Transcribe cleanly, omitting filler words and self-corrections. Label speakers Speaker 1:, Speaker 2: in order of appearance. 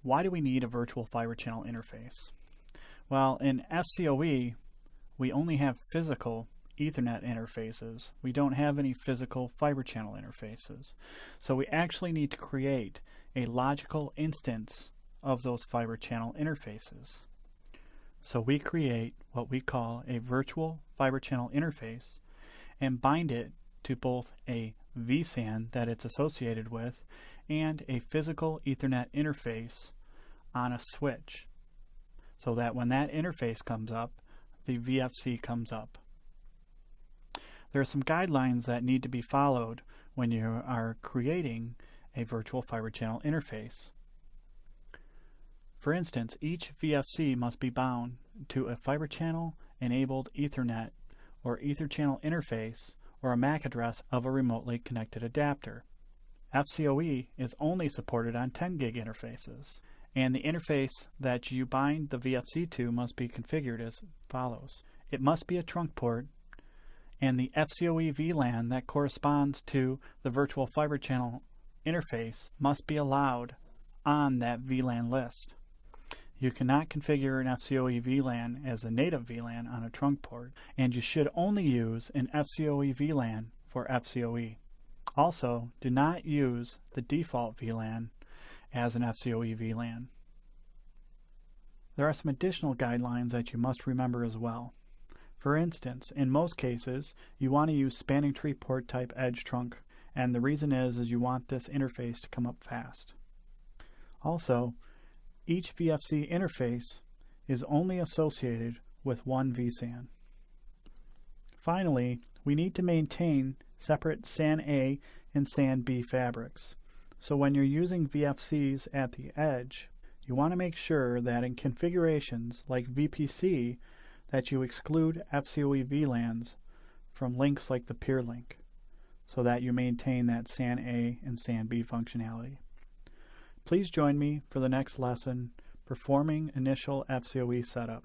Speaker 1: Why do we need a virtual fiber channel interface? Well, in FCOE, we only have physical Ethernet interfaces. We don't have any physical fiber channel interfaces. So we actually need to create a logical instance of those fiber channel interfaces. So we create what we call a virtual fiber channel interface and bind it to both a vSAN that it's associated with and a physical Ethernet interface on a switch, so that when that interface comes up, the VFC comes up. There are some guidelines that need to be followed when you are creating a virtual fiber channel interface. For instance, each VFC must be bound to a fiber channel enabled Ethernet or Ether channel interface or a MAC address of a remotely connected adapter. FCOE is only supported on 10 gig interfaces, and the interface that you bind the VFC to must be configured as follows. It must be a trunk port, and the FCOE VLAN that corresponds to the virtual fiber channel interface must be allowed on that VLAN list. You cannot configure an FCOE VLAN as a native VLAN on a trunk port, and you should only use an FCOE VLAN for FCOE. Also, do not use the default VLAN as an FCOE VLAN. There are some additional guidelines that you must remember as well. For instance, in most cases, you want to use spanning tree port type edge trunk, and the reason is you want this interface to come up fast. Also, each VFC interface is only associated with one vSAN. Finally, we need to maintain separate SAN A and SAN B fabrics. So when you're using VFCs at the edge, you want to make sure that in configurations like VPC that you exclude FCOE VLANs from links like the peer link, so that you maintain that SAN A and SAN B functionality. Please join me for the next lesson, Performing Initial FCOE Setup.